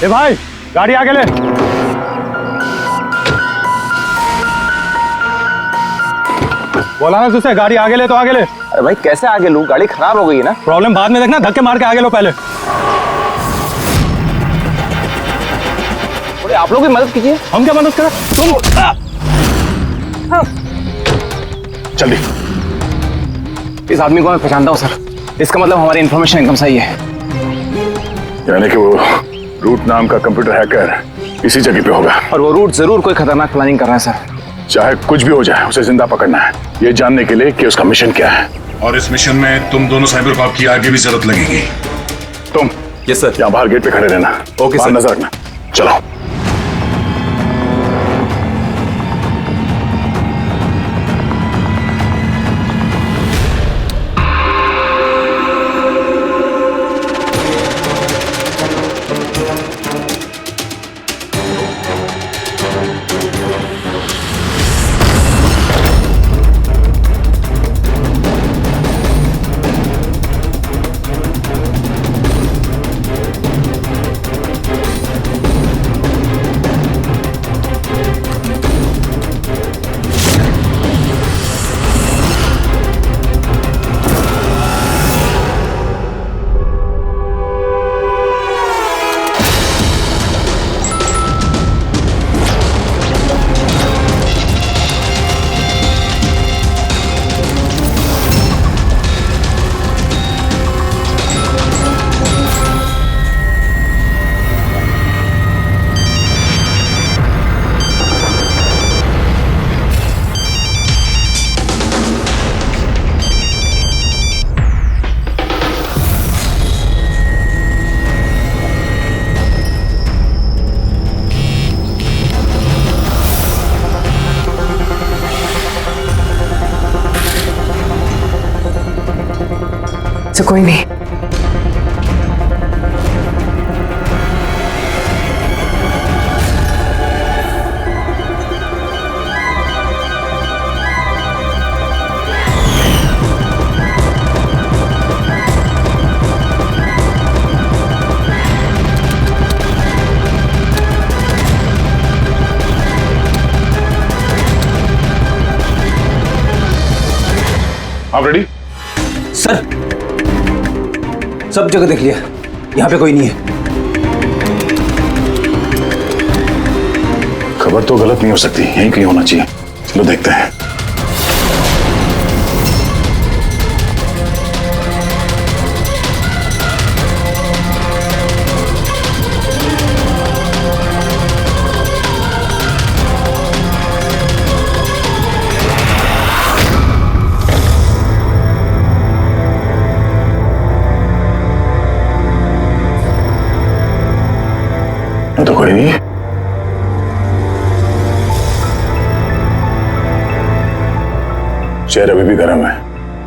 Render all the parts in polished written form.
ए भाई, गाड़ी आगे ले। बोला ना तुझसे, गाड़ी आगे ले तो आगे ले। अरे भाई कैसे आगे लूं, गाड़ी खराब हो गई है ना। प्रॉब्लम बाद में देखना, धक्के मार के आगे लो पहले। थोड़ी आप लोग भी मदद कीजिए। हम क्या मदद करें, तुम जल्दी। इस आदमी को मैं पहचानता हूँ सर, इसका मतलब हमारी इन्फॉर्मेशन एकदम सही है। यानी कि वो रूट नाम का कंप्यूटर हैकर इसी जगह पे होगा, और वो रूट जरूर कोई खतरनाक प्लानिंग कर रहा है सर। चाहे कुछ भी हो जाए उसे जिंदा पकड़ना है, ये जानने के लिए कि उसका मिशन क्या है। और इस मिशन में तुम दोनों साइबर कॉप की आगे भी जरूरत लगेगी। तुम यस सर। यहाँ बाहर गेट पे खड़े रहना। ओके बाहर सर। नजर रखना। चलो। तो कोई नहीं। आप रेडी? सर सब जगह देख लिया, यहाँ पे कोई नहीं है। खबर तो गलत नहीं हो सकती, यहीं कहीं होना चाहिए। चलो देखते हैं। तो कोई नहीं। शहर अभी भी गर्म है,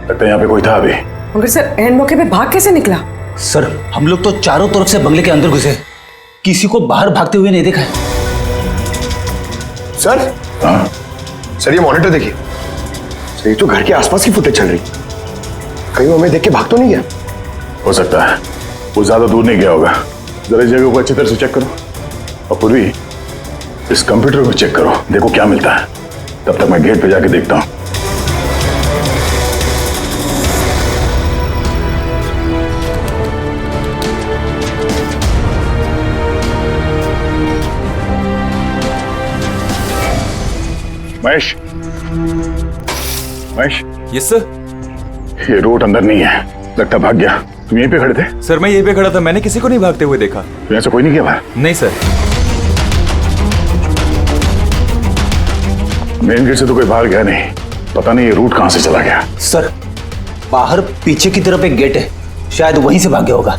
लगता है यहाँ पे कोई था अभी। मगर सर एंड मौके पे भाग कैसे निकला? सर हम लोग तो चारों तरफ से बंगले के अंदर घुसे, किसी को बाहर भागते हुए नहीं देखा है। सर हाँ? सर ये मॉनिटर देखिए सर, ये तो घर के आसपास की फुटेज चल रही, कहीं वो हमें देख के भाग तो नहीं गया? हो सकता है, वो ज्यादा दूर नहीं गया होगा। जरा जगह को अच्छी तरह से चेक करो, और पूर्वी इस कंप्यूटर को चेक करो, देखो क्या मिलता है। तब तक मैं गेट पे जाके देखता हूँ। महेश, महेश। Yes sir. ये रोड अंदर नहीं है, लगता भाग गया। तुम यहीं पे खड़े थे? सर मैं यहीं पे खड़ा था, मैंने किसी को नहीं भागते हुए देखा। तो ऐसा कोई नहीं किया बाहर? नहीं सर। मेन गेट से तो कोई बाहर गया नहीं, पता नहीं ये रूट कहां से चला गया। सर बाहर पीछे की तरफ एक गेट है, शायद वहीं से भाग गया होगा।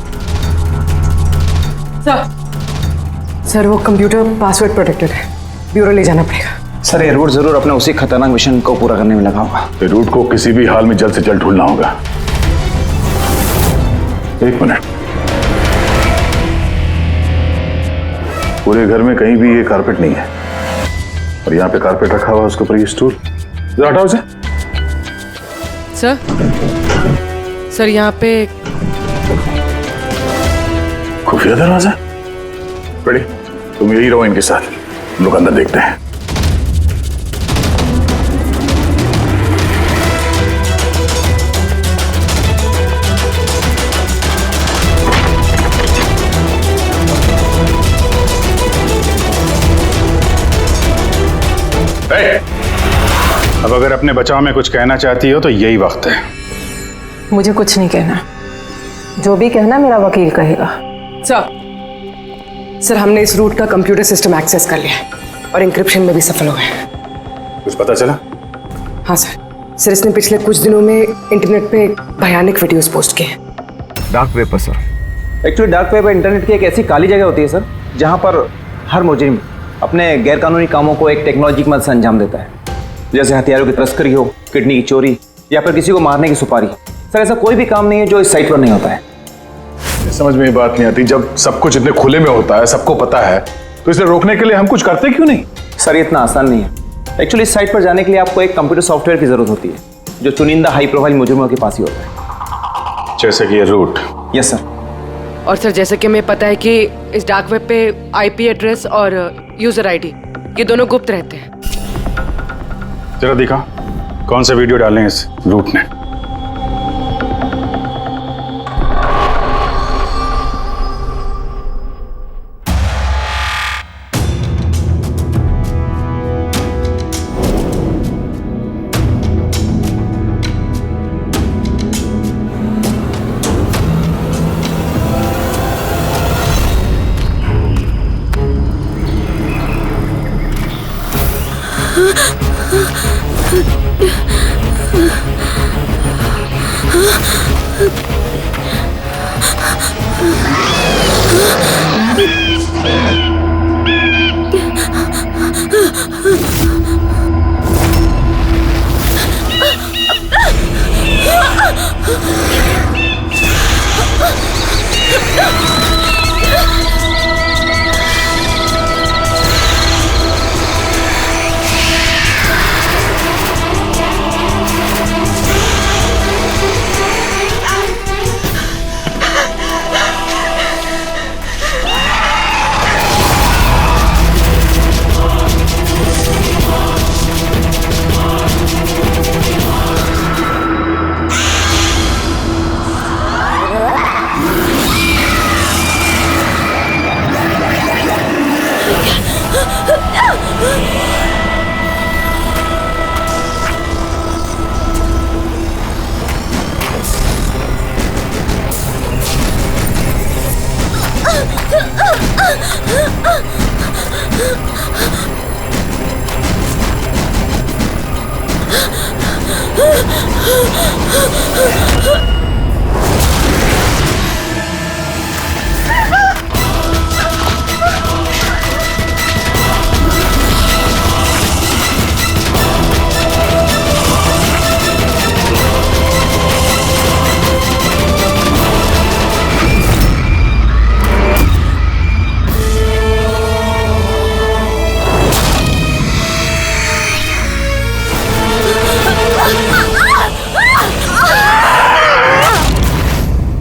सर वो कंप्यूटर पासवर्ड प्रोटेक्टेड है, ब्यूरो ले जाना पड़ेगा। सर ये रूट जरूर अपने उसी खतरनाक मिशन को पूरा करने में लगा होगा। ये रूट को किसी भी हाल में जल्द से जल्द ढूंढना होगा। एक मिनट, पूरे घर में कहीं भी ये कारपेट नहीं है, और यहाँ पे कारपेट रखा हुआ है, उसके ऊपर ये स्टूल। जरा हटाओ इसे। सर यहाँ पे खुफिया दरवाजा। बड़ी तुम यही रहो इनके साथ, हम लोग अंदर देखते हैं। अब अगर अपने बचाव में कुछ कहना चाहती हो तो यही वक्त है। मुझे कुछ नहीं कहना, जो भी कहना मेरा वकील कहेगा। सर हमने इस रूट का कंप्यूटर सिस्टम एक्सेस कर लिया है और इंक्रिप्शन में भी सफल हो गए। कुछ पता चला? हाँ सर इसने पिछले कुछ दिनों में इंटरनेट पे भयानक वीडियोस पोस्ट किए हैं। डार्क वेब पर sir. Actually dark web internet की एक ऐसी काली जगह होती है सर, जहाँ पर हर मुजरिम अपने गैरकानूनी कामों को एक टेक्नोलॉजी की मदद से अंजाम देता है, जैसे हथियारों की तस्करी हो, किडनी की चोरी या फिर किसी को मारने की सुपारी। सर ऐसा कोई भी काम नहीं है जो इस साइट पर नहीं होता है। समझ में ये बात नहीं आती, जब सब कुछ इतने खुले में होता है, सबको पता है, तो इसे रोकने के लिए हम कुछ करते क्यों नहीं? सर ये इतना आसान नहीं है। एक्चुअली इस साइट पर जाने के लिए आपको एक कंप्यूटर सॉफ्टवेयर की जरूरत होती है, जो चुनिंदा हाई प्रोफाइल मुजरिमों के पास ही होता है। जैसे कि ये रूट। Yes sir. और सर जैसे कि हमें पता है कि इस डार्क वेब पे IP एड्रेस और यूजर ID ये दोनों गुप्त रहते हैं। जरा दिखा कौन सा वीडियो डाले हैं इस रूट ने।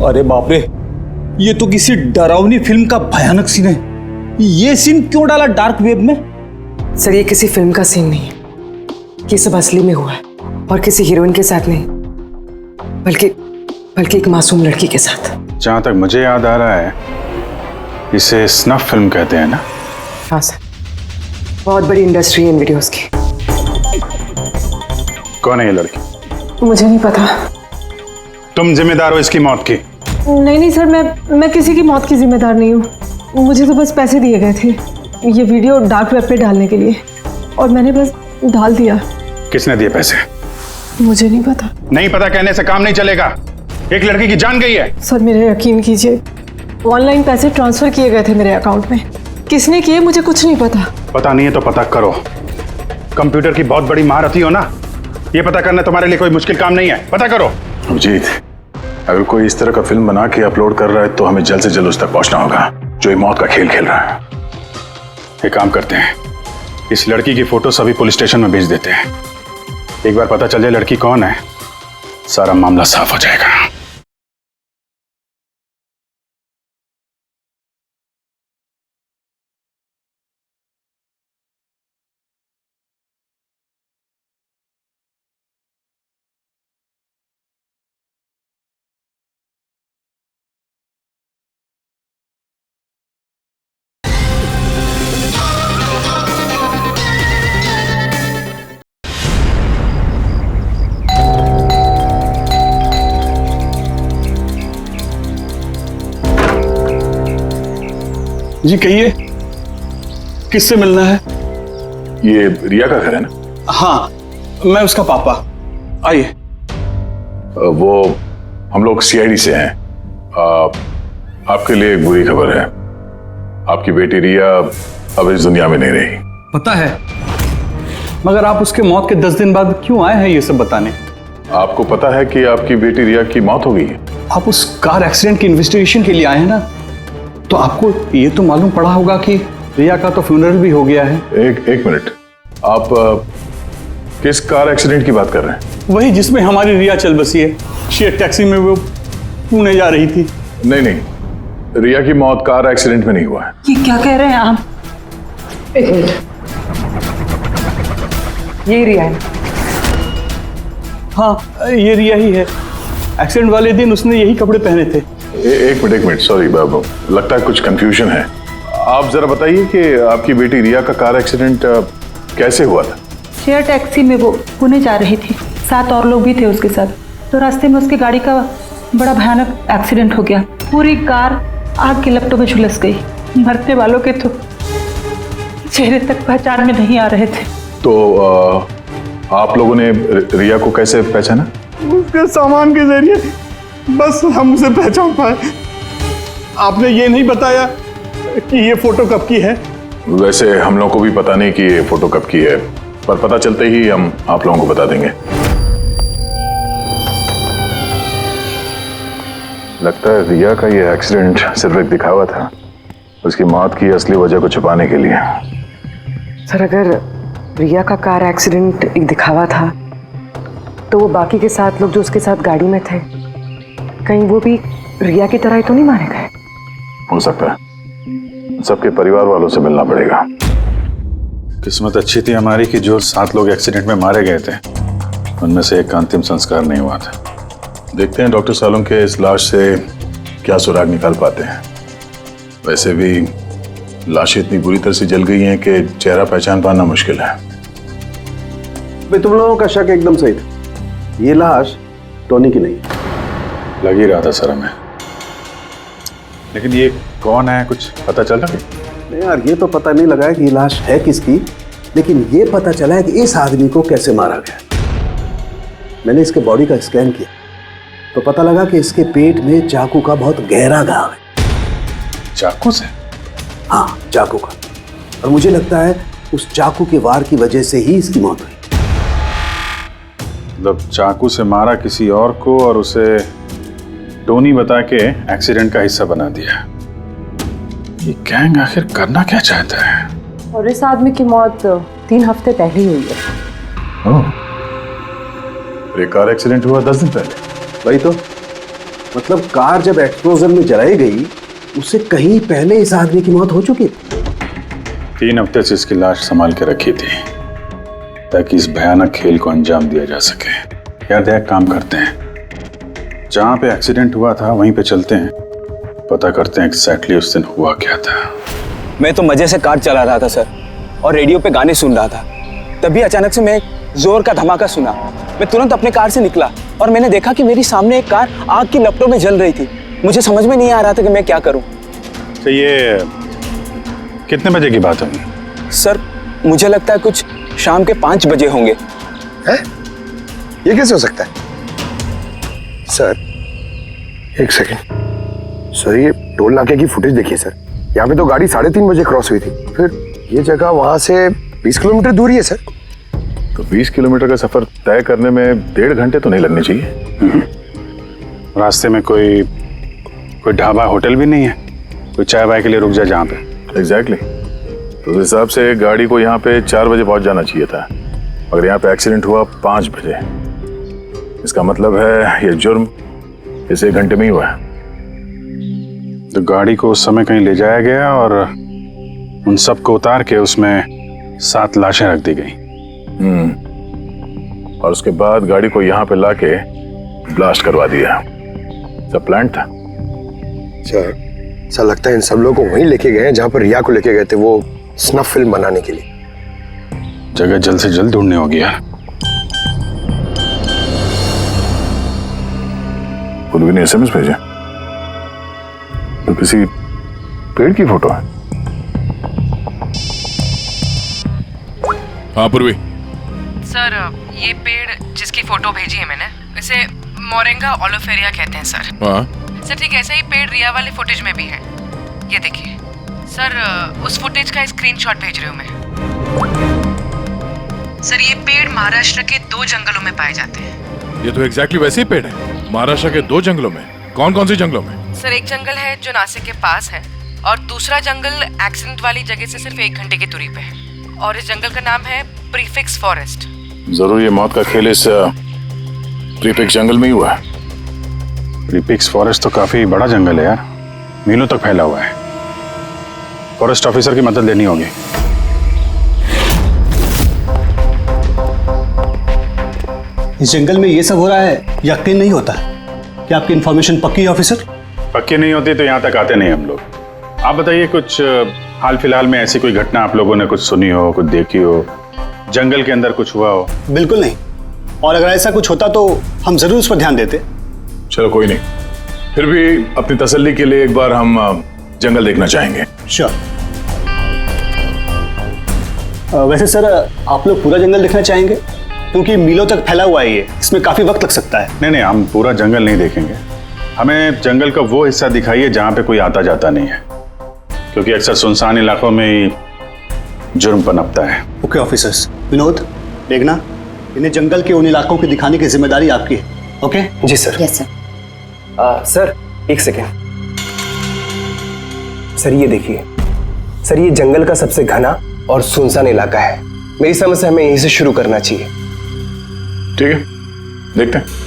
अरे बाप रे, ये तो किसी डरावनी फिल्म का भयानक सीन है। ये सीन क्यों डाला डार्क वेब में? सर ये किसी फिल्म का सीन नहीं है, ये सब असली में हुआ है और किसी हीरोइन के साथ नहीं, बल्कि एक मासूम लड़की के साथ। जहां तक मुझे याद आ रहा है इसे स्नफ फिल्म कहते हैं ना? हाँ सर, बहुत बड़ी इंडस्ट्री है इन वीडियोस की। कौन है ये लड़की? मुझे नहीं पता। तुम जिम्मेदार हो इसकी मौत की? नहीं सर, मैं किसी की मौत की जिम्मेदार नहीं हूँ। मुझे तो बस पैसे दिए गए थे ये वीडियो डार्क वेब पे डालने के लिए, और मैंने बस डाल दिया। किसने दिए पैसे? मुझे नहीं पता। नहीं पता कहने से काम नहीं चलेगा। एक लड़की की जान गई है। सर मेरे यकीन कीजिए, ऑनलाइन पैसे ट्रांसफर किए गए थे मेरे अकाउंट में। किसने किए मुझे कुछ नहीं पता। पता नहीं है तो पता करो। कंप्यूटर की बहुत बड़ी महारथी हो ना, ये पता करना तुम्हारे लिए कोई मुश्किल काम नहीं है। पता करो। अभिजीत, अगर कोई इस तरह का फिल्म बना के अपलोड कर रहा है तो हमें जल्द से जल्द उस तक पहुंचना होगा जो ये मौत का खेल खेल रहा है। एक काम करते हैं, इस लड़की की फोटो सभी पुलिस स्टेशन में भेज देते हैं। एक बार पता चल जाए लड़की कौन है, सारा मामला साफ हो जाएगा। जी कहिए, किससे मिलना है? ये रिया का घर है ना? हाँ, मैं उसका पापा। आइए। वो हम लोग सीआईडी से हैं। आपके लिए एक बुरी खबर है। आपकी बेटी रिया अब इस दुनिया में नहीं रही। पता है, मगर आप उसके मौत के 10 दिन बाद क्यों आए हैं ये सब बताने? आपको पता है कि आपकी बेटी रिया की मौत हो गई है? आप उस कार एक्सीडेंट की इन्वेस्टिगेशन के लिए आए हैं ना, तो आपको ये तो मालूम पड़ा होगा कि रिया का तो फ्यूनरल भी हो गया है। एक मिनट, आप किस कार एक्सीडेंट की बात कर रहे हैं? वही जिसमें हमारी रिया चल बसी है। शेयर टैक्सी में वो पुणे जा रही थी। नहीं, रिया की मौत कार एक्सीडेंट में नहीं हुआ है। ये क्या कह रहे हैं आप? एक मिनट, यही रिया है। हाँ, ये रिया ही है। एक्सीडेंट वाले दिन उसने यही कपड़े पहने थे। एक मिनट, सॉरी बाबू, लगता है कुछ कंफ्यूजन है। आप जरा बताइए कि आपकी बेटी रिया का कार एक्सीडेंट कैसे हुआ था? शेयर टैक्सी में वो पुणे जा रही थी, 7 और लोग भी थे उसके साथ। तो रास्ते में उसकी गाड़ी का बड़ा भयानक एक्सीडेंट हो गया। पूरी कार आग के लपटों में झुलस गई। मरने वालों के तो चेहरे तक पहचान में नहीं आ रहे थे। तो आप लोगों ने रिया को कैसे पहचाना? उसके सामान के जरिए बस हम उसे पहचान पाए। आपने ये नहीं बताया कि ये फोटो कब की है? वैसे हम लोगों को भी पता नहीं कि ये फोटो कब की है, पर पता चलते ही हम आप लोगों को बता देंगे। लगता है रिया का ये एक्सीडेंट सिर्फ एक दिखावा था, उसकी मौत की असली वजह को छुपाने के लिए। सर, अगर रिया का कार एक्सीडेंट एक दिखावा था, तो वो बाकी के 7 लोग जो उसके साथ गाड़ी में थे, कहीं वो भी रिया की तरह ही तो नहीं मारे गए? हो सकता है। सबके परिवार वालों से मिलना पड़ेगा। किस्मत अच्छी थी हमारी कि जो 7 लोग एक्सीडेंट में मारे गए थे, उनमें से एक का अंतिम संस्कार नहीं हुआ था। देखते हैं डॉक्टर सालुंके इस लाश से क्या सुराग निकाल पाते हैं। वैसे भी लाशें इतनी बुरी तरह से जल गई हैं कि चेहरा पहचान पाना मुश्किल है। भाई तुम लोगों का शक एकदम सही था, ये लाश टोनी की नहीं। लग ही रहा था सर हमें, लेकिन ये कौन है कुछ पता चला? नहीं यार, ये तो पता नहीं लगा है कि ये लाश है किसकी, लेकिन ये पता चला है कि इस आदमी को कैसे मारा गया। मैंने इसके बॉडी का स्कैन किया तो पता लगा कि इसके पेट में चाकू का बहुत गहरा घाव है। चाकू से? हाँ, चाकू का। और मुझे लगता है उस चाकू के वार की वजह से ही इसकी मौत हुई। मतलब चाकू से मारा किसी और को और उसे टोनी बता के एक्सीडेंट का हिस्सा बना दिया। ये गैंग आखिर करना क्या चाहता है? और इस आदमी की मौत 3 हफ्ते पहले ही हुई है। ये कार एक्सीडेंट हुआ 10 दिन पहले। वही तो, मतलब कार जब एक्सप्लोजन में जलाई गई उससे कहीं पहले इस आदमी की मौत हो चुकी थी। 3 हफ्ते से इसकी लाश संभाल के रखी थी ताकि इस भयानक खेल को अंजाम दिया जा सके। यार एक काम करते हैं, जहां पे एक्सीडेंट हुआ था वहीं पे चलते हैं, पता करते हैं एग्जैक्टली उस दिन हुआ क्या था। मैं तो मजे से कार चला रहा था सर, और रेडियो पे गाने सुन रहा था। तभी अचानक से मैं जोर का धमाका सुना। मैं तुरंत अपने कार से निकला और मैंने देखा कि मेरी सामने एक कार आग की लपटों में जल रही थी। मुझे समझ में नहीं आ रहा था कि मैं क्या करूं। तो ये कितने बजे की बात होगी? सर मुझे लगता है कुछ शाम के 5 बजे होंगे। है? ये कैसे हो सकता है? सर एक सेकंड सर, ये टोल नाके की फुटेज देखिए सर। यहाँ पे तो गाड़ी 3:30 बजे क्रॉस हुई थी, फिर ये जगह वहां से 20 किलोमीटर दूर ही है सर। तो 20 किलोमीटर का सफर तय करने में 1.5 घंटे तो नहीं लगने चाहिए। रास्ते में कोई ढाबा होटल भी नहीं है, कोई चाय वाय के लिए रुक जाए जहाँ पे? एग्जैक्टली। तो उस हिसाब से गाड़ी को यहाँ पे 4 बजे पहुंच जाना चाहिए था, मगर यहाँ पे एक्सीडेंट हुआ 5 बजे। इसका मतलब है ये जुर्म इस 1 घंटे में ही हुआ है। तो गाड़ी को उस समय कहीं ले जाया गया और उन सबको उतार के उसमें 7 लाशें रख दी गई। और उसके बाद गाड़ी को यहाँ पे लाके ब्लास्ट करवा दिया। सब प्लान था। सर ऐसा लगता है इन सब लोगों को वहीं लेके गए हैं जहां पर रिया को लेके गए थे, वो स्नफ फिल्म बनाने के लिए। जगह जल्द से जल्द ढूंढनी होगी यार। उन्होंने SMS भेजा तो किसी पेड़ की फोटो है। हाँ पूर्वी। सर ये पेड़ जिसकी फोटो भेजी है मैंने, इसे मोरिंगा ओलिफेरिया कहते हैं सर। हाँ सर ठीक ऐसा ही पेड़ रिया वाले फुटेज में भी है। ये देखिए सर, उस फुटेज का स्क्रीनशॉट भेज रही हूँ मैं। सर ये पेड़ महाराष्ट्र के 2 जंगलों में पाए जाते हैं। ये तो एग्जैक्टली वैसे ही पेड़ है, महाराष्ट्र के 2 जंगलों में। कौन कौन सी जंगलों में? सर एक जंगल है जो नासिक के पास है, और दूसरा जंगल एक्सीडेंट वाली जगह से सिर्फ 1 घंटे की दूरी पे है, और इस जंगल का नाम है प्रीफिक्स फॉरेस्ट। जरूर ये मौत का खेल इस प्रीफिक्स जंगल में ही हुआ है। प्रीफिक्स फॉरेस्ट तो काफी बड़ा जंगल है यार, मीलों तक फैला हुआ है। फॉरेस्ट ऑफिसर की मदद लेनी होगी। इस जंगल में ये सब हो रहा है, यकीन नहीं होता कि आपकी इंफॉर्मेशन पक्की है ऑफिसर? पक्की नहीं होती तो यहाँ तक आते नहीं हम लोग। आप बताइए कुछ हाल फिलहाल में ऐसी कोई घटना आप लोगों ने कुछ सुनी हो, कुछ देखी हो, जंगल के अंदर कुछ हुआ हो? बिल्कुल नहीं, और अगर ऐसा कुछ होता तो हम जरूर उस पर ध्यान देते। चलो कोई नहीं, फिर भी अपनी तसल्ली के लिए एक बार हम जंगल देखना चाहेंगे। श्योर। वैसे सर आप लोग पूरा जंगल देखना चाहेंगे? क्योंकि मीलों तक फैला हुआ है ये, इसमें काफी वक्त लग सकता है। नहीं, हम पूरा जंगल नहीं देखेंगे। हमें जंगल का वो हिस्सा दिखाइए जहाँ पे कोई आता जाता नहीं है, क्योंकि अक्सर सुनसान इलाकों में ही जुर्म पनपता है। Okay officers. विनोद, मेघना, इन्हें जंगल के उन इलाकों की दिखाने की जिम्मेदारी आपकी है। ओके? जी सर। Yes sir. सर एक सेकेंड। सर ये देखिए, सर ये जंगल का सबसे घना और सुनसान इलाका है। मेरी समझ से हमें यहीं से शुरू करना चाहिए। ठीक है, देखते हैं।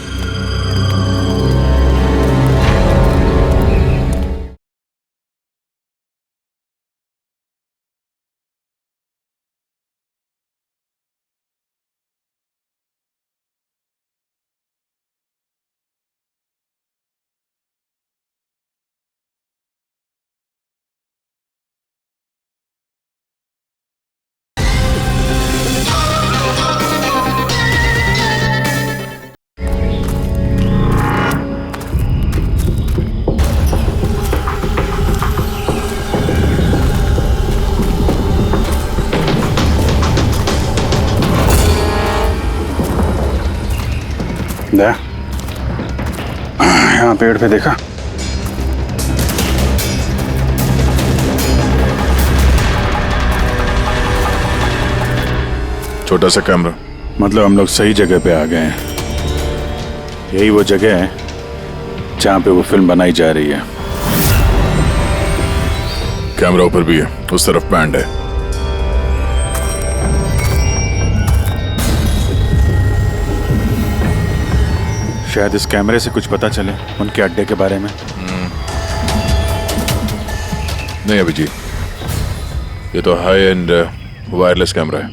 यहाँ पेड़ पे देखा? छोटा सा कैमरा। मतलब हम लोग सही जगह पे आ गए हैं। यही वो जगह है जहाँ पे वो फिल्म बनाई जा रही है। कैमरा ऊपर भी है, उस तरफ बैंड है। शायद इस कैमरे से कुछ पता चले उनके अड्डे के बारे में। नहीं अभिजीत, ये तो हाई एंड वायरलेस कैमरा है।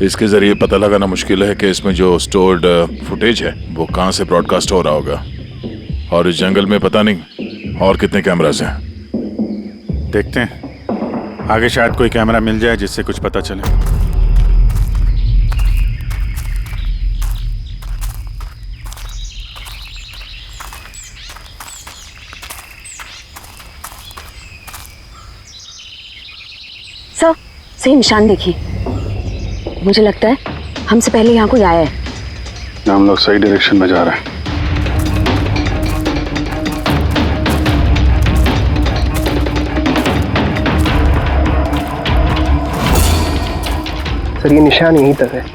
इसके जरिए पता लगाना मुश्किल है कि इसमें जो स्टोर्ड फुटेज है वो कहाँ से ब्रॉडकास्ट हो रहा होगा, और इस जंगल में पता नहीं और कितने कैमरास हैं। देखते हैं, आगे शायद कोई कैमरा मिल जाए जिससे कुछ पता चले। सर, सही निशान देखिए। मुझे लगता है हमसे पहले यहाँ कोई आया है। हम लोग सही डायरेक्शन में जा रहे हैं। सर ये निशान यहीं तक है।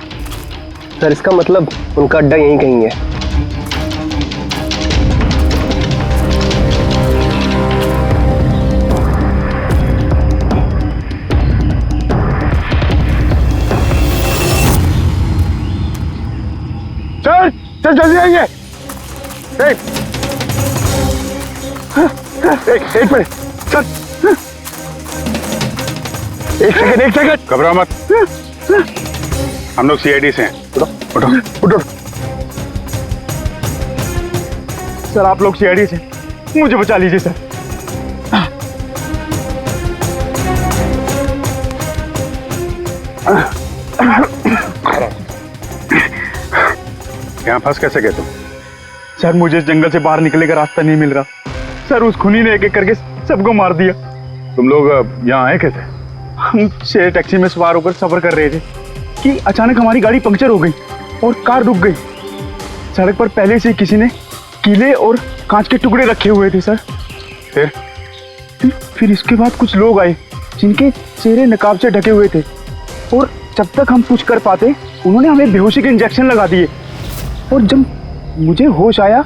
सर इसका मतलब उनका अड्डा यहीं कहीं है। चल जल्दी आइए। एक मिनट, चल। एक सेकंड। घबराओ मत, हम लोग सीआईडी से हैं। उठो उठो। सर आप लोग सीआईडी से, मुझे बचा लीजिए सर। यहाँ फंस कैसे गए तुम? सर मुझे इस जंगल से बाहर निकलने का रास्ता नहीं मिल रहा। सर उस खूनी ने एक एक करके सबको मार दिया। तुम लोग यहाँ आए कैसे? हम शेयर टैक्सी में सवार होकर सफर कर रहे थे कि अचानक हमारी गाड़ी पंक्चर हो गई और कार रुक गई। सड़क पर पहले से किसी ने कीले और कांच के टुकड़े रखे हुए थे सर। फिर इसके बाद कुछ लोग आए जिनके चेहरे नकाब से ढके हुए थे और जब तक हम कुछ कर पाते उन्होंने हमें बेहोशी के इंजेक्शन लगा दिए। और जब मुझे होश आया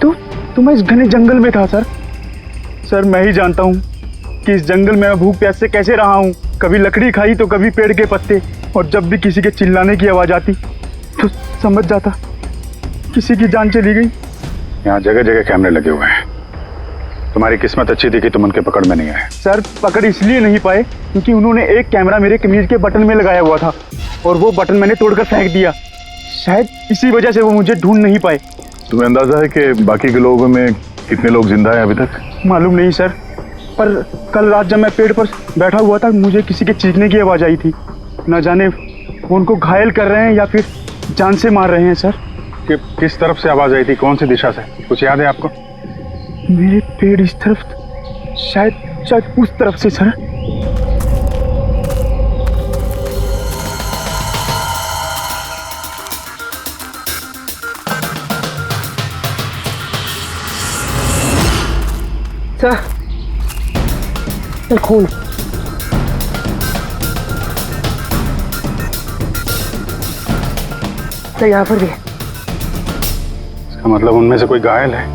तो मैं इस घने जंगल में था सर। सर मैं ही जानता हूँ कि इस जंगल में मैं भूख प्यास से कैसे रहा हूँ। कभी लकड़ी खाई तो कभी पेड़ के पत्ते, और जब भी किसी के चिल्लाने की आवाज़ आती तो समझ जाता किसी की जान चली गई। यहाँ जगह जगह कैमरे लगे हुए हैं। तुम्हारी किस्मत अच्छी थी कि तुम उनके पकड़ में नहीं आए। सर पकड़ इसलिए नहीं पाए क्योंकि उन्होंने एक कैमरा मेरे कमीज के बटन में लगाया हुआ था और वो बटन मैंने तोड़कर फेंक दिया। शायद इसी वजह से वो मुझे ढूंढ नहीं पाए। तुम्हें अंदाजा है कि बाकी के लोगों में कितने लोग जिंदा हैं अभी तक? मालूम नहीं सर, पर कल रात जब मैं पेड़ पर बैठा हुआ था मुझे किसी के चीखने की आवाज़ आई थी। न जाने वो उनको घायल कर रहे हैं या फिर जान से मार रहे हैं सर। किस तरफ से आवाज़ आई थी, कौन सी दिशा से, कुछ याद है आपको? मेरे पेड़ इस तरफ, शायद उस तरफ से सर। सर खून। सर यहाँ पर भी है। इसका मतलब उनमें से कोई घायल है।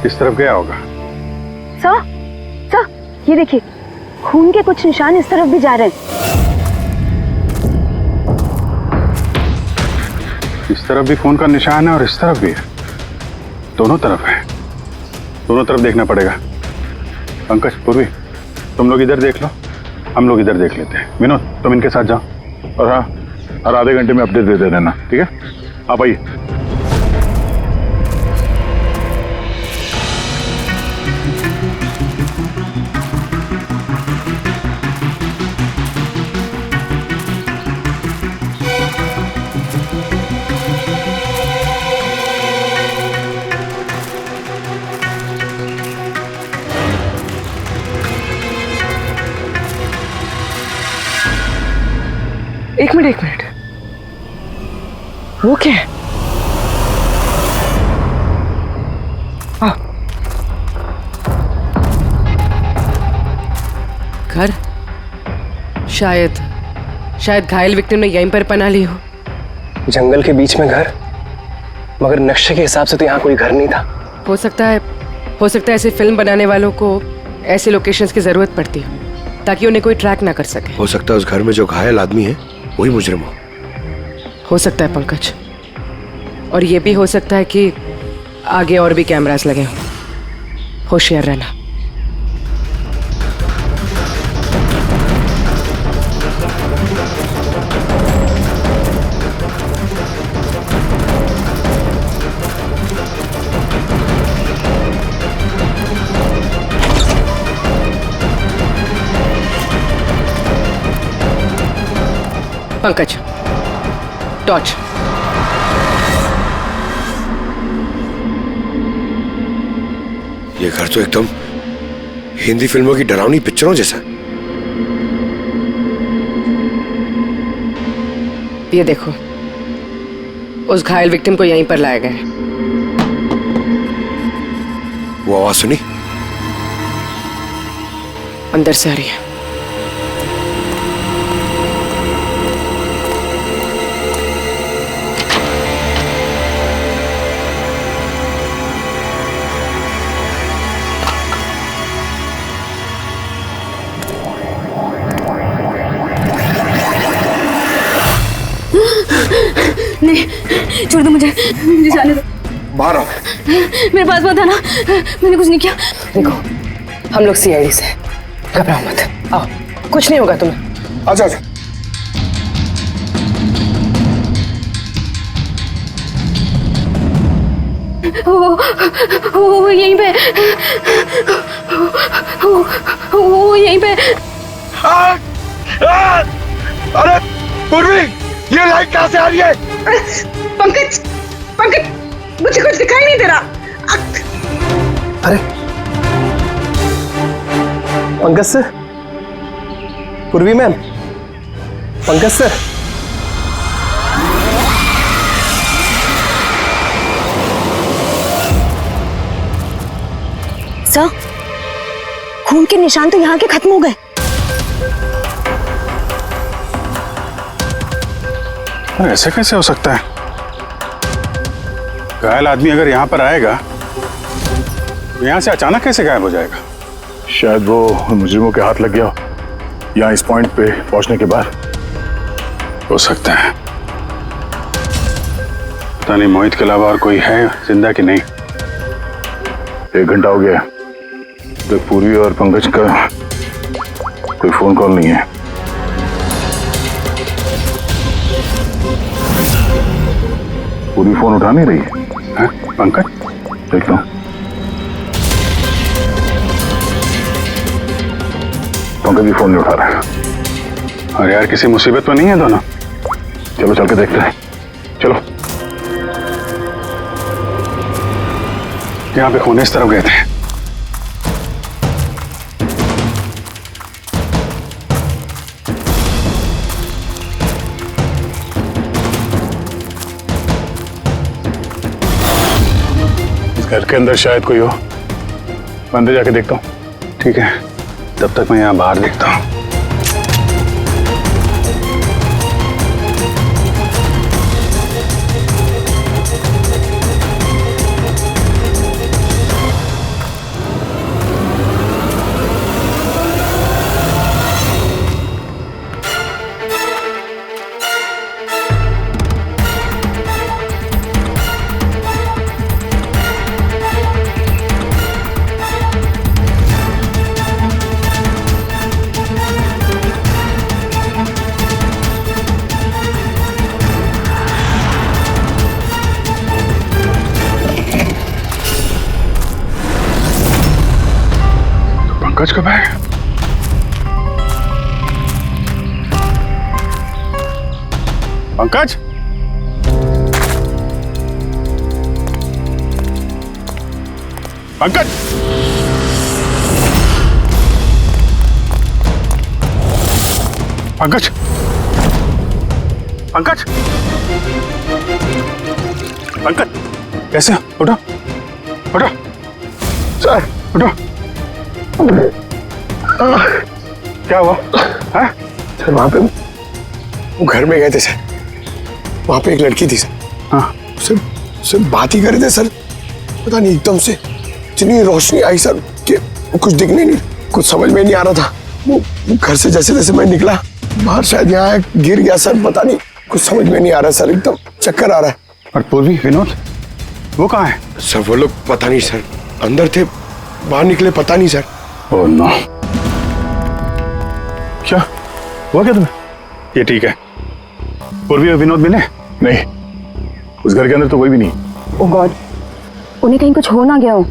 किस तरफ गया होगा? सर ये देखिए, खून के कुछ निशान इस तरफ भी जा रहे हैं। इस तरफ भी खून का निशान है और इस तरफ भी है। दोनों तरफ है। दोनों तरफ देखना पड़ेगा। पंकज, पूर्वी, तुम लोग इधर देख लो, हम लोग इधर देख लेते हैं। विनोद, तुम इनके साथ जाओ और हाँ, हर आधे घंटे में अपडेट दे देना, ठीक है? आप आइए। एक मिनट, वो क्या है? घर? शायद घायल विक्टिम ने यहीं पर पनाह ली हो। जंगल के बीच में घर, मगर नक्शे के हिसाब से तो यहाँ कोई घर नहीं था। हो सकता है ऐसे फिल्म बनाने वालों को ऐसे लोकेशंस की जरूरत पड़ती हो ताकि उन्हें कोई ट्रैक ना कर सके। हो सकता है उस घर में जो घायल आदमी है वही मुजरिम हो सकता है पंकज, और ये भी हो सकता है कि आगे और भी कैमरास लगे हों। होशियार रहना। पंकज, टॉर्च। ये घर तो एकदम हिंदी फिल्मों की डरावनी पिक्चरों जैसा। ये देखो, उस घायल विक्टिम को यहीं पर लाया गया है। वो आवाज सुनी? अंदर से आ रही है। नहीं, छोड़ दो मुझे जाने दो। बाहर आओ। मेरे पास मत आना, मैंने कुछ नहीं किया। देखो, हम लोग सीआईडी से, घबराओ मत। आओ, कुछ नहीं होगा तुम्हें। आजा आजा। वो यहीं पे, वो यहीं पे। अरे पूर्वी, ये लाइट कहाँ से आ रही है? पंकज, मुझे कुछ दिखाई नहीं दे रहा। अरे पंकज सर, पूर्वी मैम, पंकज सर। सर, खून के निशान तो यहाँ के खत्म हो गए। ऐसे कैसे हो सकता है? घायल आदमी अगर यहाँ पर आएगा तो यहाँ से अचानक कैसे गायब हो जाएगा? शायद वो मुजरिमों के हाथ लग गया हो, यहाँ इस पॉइंट पे पहुंचने के बाद। हो सकता है। पता नहीं मोहित के अलावा और कोई है जिंदा कि नहीं। 1 घंटा हो गया तो पूर्वी और पंकज का कोई फोन कॉल नहीं है। पूरी फोन उठा नहीं रही है। पंकज देख लो। पंकज भी फोन नहीं उठा रहा है। और यार किसी मुसीबत में नहीं है दोनों? चलो चल के देखते हैं। चलो। यहाँ पे खून इस तरफ गए थे। घर के अंदर शायद कोई हो। मैं अंदर जाके देखता हूँ। ठीक है, तब तक मैं यहाँ बाहर देखता हूँ। पंकज कब है? पंकज, पंकज, पंकज, पंकज, पंकज, कैसे? उठो, उठो, सर उठो। क्या हुआ? है? सर वहां पे वो घर में गए थे सर, वहां पे एक लड़की थी सर। हाँ। सर बात ही कर रहे थे सर, पता नहीं एकदम से इतनी रोशनी आई सर कि कुछ दिखने नहीं, कुछ समझ में नहीं आ रहा था। वो घर से जैसे जैसे मैं निकला बाहर, शायद यहाँ गिर गया सर, पता नहीं कुछ समझ में नहीं आ रहा सर, एकदम चक्कर आ रहा है। और पूर्वी, विनोद, वो कहाँ है? सर वो लोग पता नहीं सर, अंदर थे बाहर निकले पता नहीं सर। Oh no. क्या हुआ क्या तुम्हें? ये ठीक है। पूर्वी और विनोद मिले? नहीं, उस घर के अंदर तो कोई भी नहीं। ओह गॉड, उन्हें कहीं कुछ हो ना गया हो।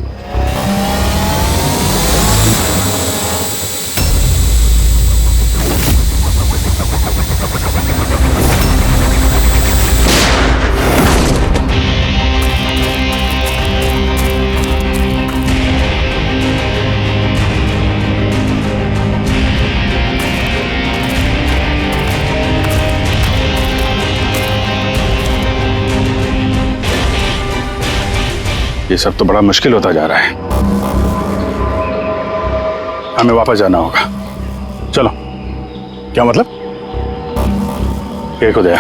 ये सब तो बड़ा मुश्किल होता जा रहा है। हमें वापस जाना होगा। चलो। क्या मतलब? देखो दया,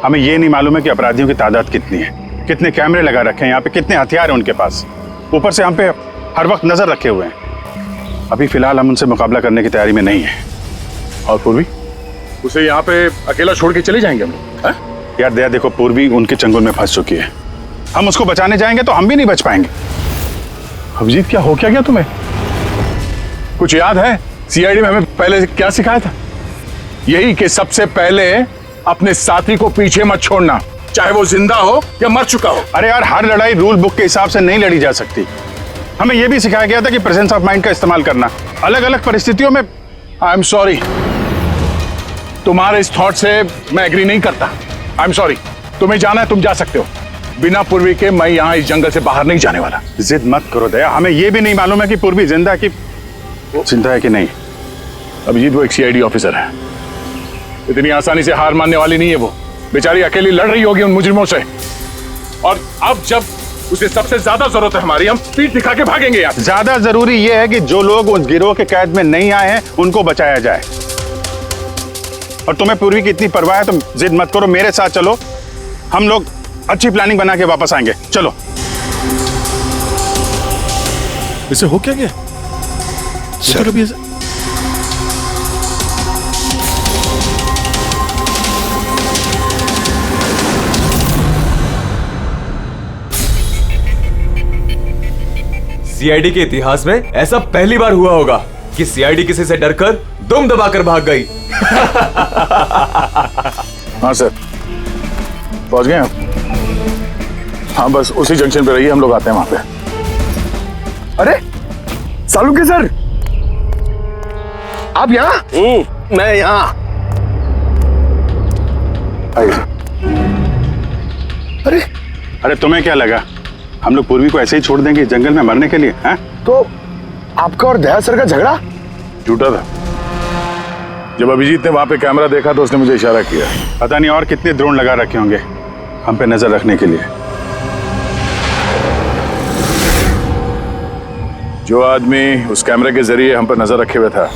हमें ये नहीं मालूम है कि अपराधियों की तादाद कितनी है, कितने कैमरे लगा रखे हैं यहाँ पे, कितने हथियार हैं उनके पास, ऊपर से हम पे हर वक्त नजर रखे हुए हैं। अभी फिलहाल हम उनसे मुकाबला करने की तैयारी में नहीं है। और पूर्वी, उसे यहाँ पे अकेला छोड़ के चले जाएंगे हम लोग? यार दया देखो, पूर्वी उनके चंगुल में फंस चुकी है। हम उसको बचाने जाएंगे तो हम भी नहीं बच पाएंगे। अभिजीत, क्या हो क्या गया तुम्हें? कुछ याद है सीआईडी में हमें पहले क्या सिखाया था? यही कि सबसे पहले अपने साथी को पीछे मत छोड़ना, चाहे वो जिंदा हो या मर चुका हो। अरे यार, हर लड़ाई रूल बुक के हिसाब से नहीं लड़ी जा सकती। हमें यह भी सिखाया गया था कि प्रेजेंस ऑफ माइंड का इस्तेमाल करना अलग अलग परिस्थितियों में। आई एम सॉरी, तुम्हारे इस थॉट से मैं एग्री नहीं करता। आई एम सॉरी, तुम्हें जाना है तुम जा सकते हो, बिना पूर्वी के मैं यहाँ इस जंगल से बाहर नहीं जाने वाला। जिद मत करो दया, हमें यह भी नहीं मालूम है कि पूर्वी जिंदा है कि नहीं। अभिजीत वो एक सीआईडी ऑफिसर है, इतनी आसानी से हार मानने वाली नहीं है। वो बेचारी अकेली लड़ रही होगी उन मुजरिमों से, और अब जब उसे सबसे ज्यादा जरूरत है हमारी, हम पीठ दिखा के भागेंगे यार। ज्यादा जरूरी यह है कि जो लोग उस गिरोह के कैद में नहीं आए हैं उनको बचाया जाए। और तुम्हें पूर्वी की इतनी परवाह है तो जिद मत करो, मेरे साथ चलो, हम लोग अच्छी प्लानिंग बना के वापस आएंगे। चलो। इसे हो क्या गया सर? अभी सीआईडी के इतिहास में ऐसा पहली बार हुआ होगा कि सीआईडी किसी से डरकर दुम दबाकर भाग गई। हाँ सर, पहुंच गए आप? हाँ बस उसी जंक्शन पे रहिए, हम लोग आते हैं वहां पे। अरे सालुके सर, आप यहाँ? मैं यहाँ। अरे अरे तुम्हें क्या लगा हम लोग पूर्वी को ऐसे ही छोड़ देंगे जंगल में मरने के लिए? हैं? तो आपका और दया सर का झगड़ा झूठा था। जब अभिजीत ने वहां पे कैमरा देखा तो उसने मुझे इशारा किया। पता नहीं और कितने ड्रोन लगा रखे होंगे हम पे नजर रखने के लिए। जो आदमी उस कैमरे के जरिए हम पर नजर रखे हुए था,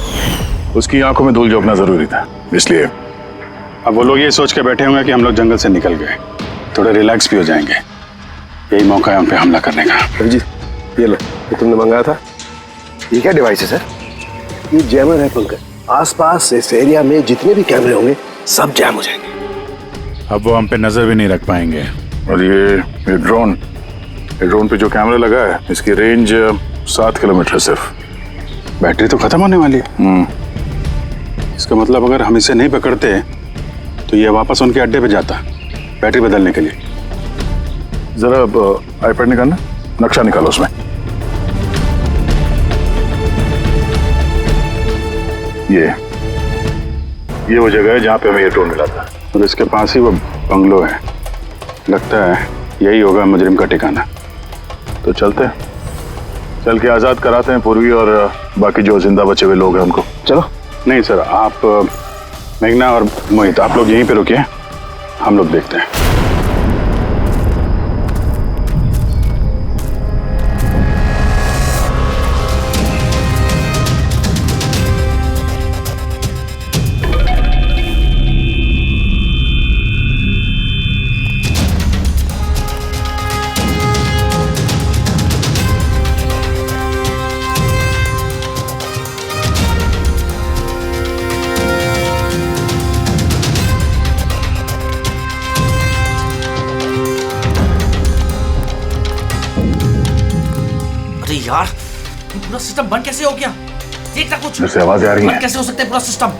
उसकी आंखों में धूल झोंकना जरूरी था, इसलिए। अब वो लोग ये सोच के बैठे होंगे कि हम लोग जंगल से निकल गए, थोड़े रिलैक्स भी हो जाएंगे। यही मौका है उन पे हमला करने का। अभिजीत, ये लो, ये तुमने मंगाया था। ये क्या डिवाइस है सर? ये जैमर है पंकज। आसपास इस एरिया में जितने भी कैमरे होंगे सब जैम हो जाएंगे। अब वो हम पे नजर भी नहीं रख पाएंगे। और ये ड्रोन पे जो कैमरा लगा है, इसकी रेंज 7 किलोमीटर है सिर्फ। बैटरी तो खत्म होने वाली है। इसका मतलब अगर हम इसे नहीं पकड़ते तो ये वापस उनके अड्डे पे जाता बैटरी बदलने के लिए। जरा आईपैड निकालना, नक्शा निकालो उसमें। ये वो जगह है जहाँ पे हमें ये ड्रोन मिला था, और इसके पास ही वो बंगलो है। लगता है यही होगा मुजरिम का ठिकाना। तो चलते हैं, चल के आजाद कराते हैं पूर्वी और बाकी जो जिंदा बचे हुए लोग हैं उनको। चलो। नहीं सर, आप मेघना और मोहित आप लोग यहीं पे रुकिए, हम लोग देखते हैं। यार, ये पूरा सिस्टम बंद कैसे हो गया? देखना कुछ। जैसे आवाज आ रही है। बंद कैसे हो सकता है पूरा सिस्टम?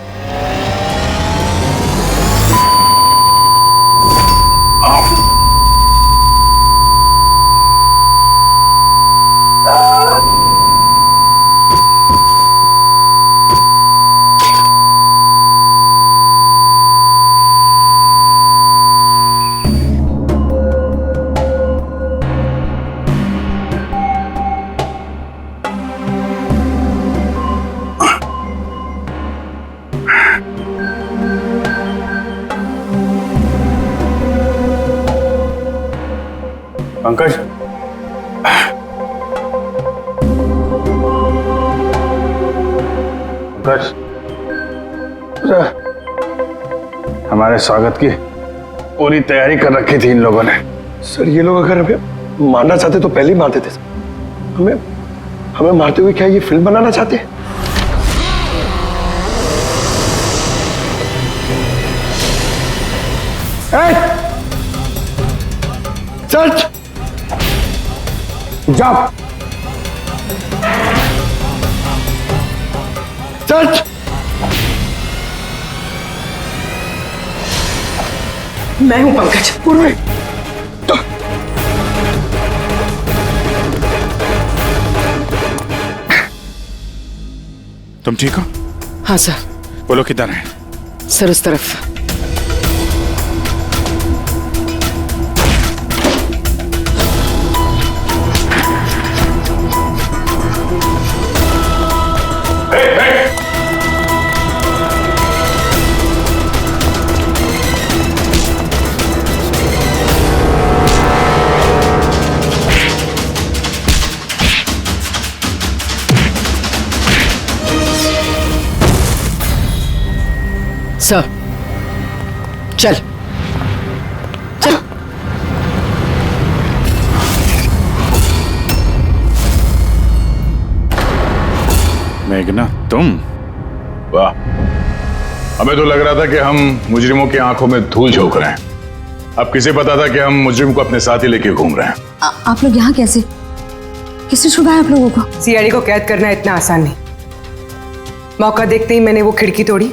पंकज, पंकज, हमारे स्वागत की पूरी तैयारी कर रखी थी इन लोगों ने। सर ये लोग अगर हमें मारना चाहते तो पहले ही मार देते। हमें मारते हुए क्या ये फिल्म बनाना चाहते हैं? सच जाओ। सच मैं हूं पंकज। पूर्वी, तुम ठीक हो? हाँ सर। वो लोग किधर हैं? सर उस तरफ। सर चल चल। मेघना तुम? वाह, हमें तो लग रहा था कि हम मुजरिमों की आंखों में धूल झोंक रहे हैं। अब किसे पता था कि हम मुजरिम को अपने साथ ही लेके घूम रहे हैं। आप लोग यहाँ कैसे? किसने छुड़ाया आप लोगों को? सीआईडी को कैद करना इतना आसान नहीं। मौका देखते ही मैंने वो खिड़की तोड़ी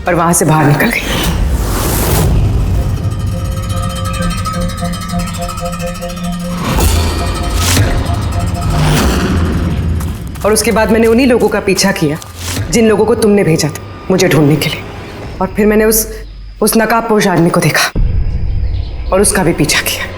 और वहां से बाहर निकल गई। और उसके बाद मैंने उन्हीं लोगों का पीछा किया जिन लोगों को तुमने भेजा था मुझे ढूंढने के लिए। और फिर मैंने उस नकाबपोश आदमी को देखा और उसका भी पीछा किया।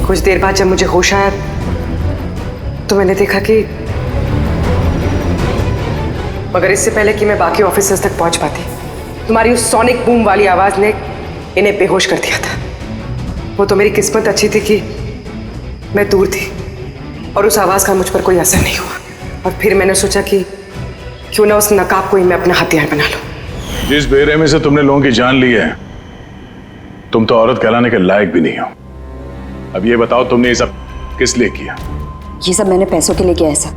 कुछ देर बाद जब मुझे होश आया तो मैंने देखा कि मगर इससे पहले कि मैं बाकी ऑफिसर्स तक पहुंच पाती, तुम्हारी उस सोनिक बूम वाली आवाज ने इन्हें बेहोश कर दिया था। वो तो मेरी किस्मत अच्छी थी कि मैं दूर थी और उस आवाज का मुझ पर कोई असर नहीं हुआ। और फिर मैंने सोचा कि क्यों ना उस नकाब को ही मैं अपना हथियार बना लूं। जिस बेरहमी से तुमने लोगों की जान ली है, तुम तो औरत कहलाने के लायक भी नहीं हो। अब ये बताओ, तुमने ये सब किस लिए किया? ये सब मैंने पैसों के लिए किया है सर।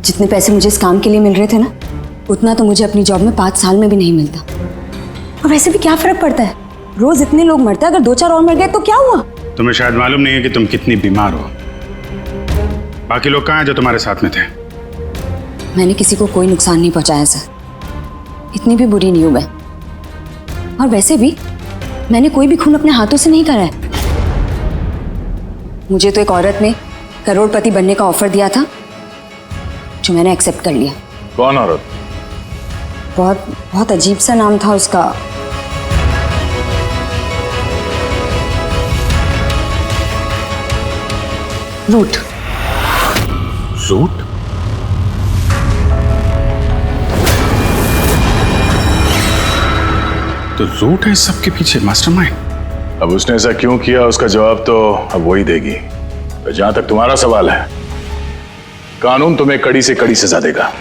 जितने पैसे मुझे इस काम के लिए मिल रहे थे ना, उतना तो मुझे अपनी जॉब में 5 साल में भी नहीं मिलता। और वैसे भी क्या फर्क पड़ता है, रोज इतने लोग मरते हैं, अगर 2-4 और मर गए तो क्या हुआ? तुम्हें शायद मालूम नहीं है कि तुम कितनी बीमार हो। बाकी लोग कहाँ हैं जो तुम्हारे साथ में थे? मैंने किसी को कोई नुकसान नहीं पहुंचाया सर, इतनी भी बुरी नहीं हूं मैं। और वैसे भी मैंने कोई भी खून अपने हाथों से नहीं करा है। मुझे तो एक औरत ने करोड़पति बनने का ऑफर दिया था जो मैंने एक्सेप्ट कर लिया। कौन औरत? बहुत अजीब सा नाम था उसका। रूट। रूट? तो रूट है इस सब के पीछे मास्टरमाइंड। अब उसने ऐसा क्यों किया, उसका जवाब तो अब वही देगी। तो जहां तक तुम्हारा सवाल है, कानून तुम्हें कड़ी से कड़ी सजा देगा।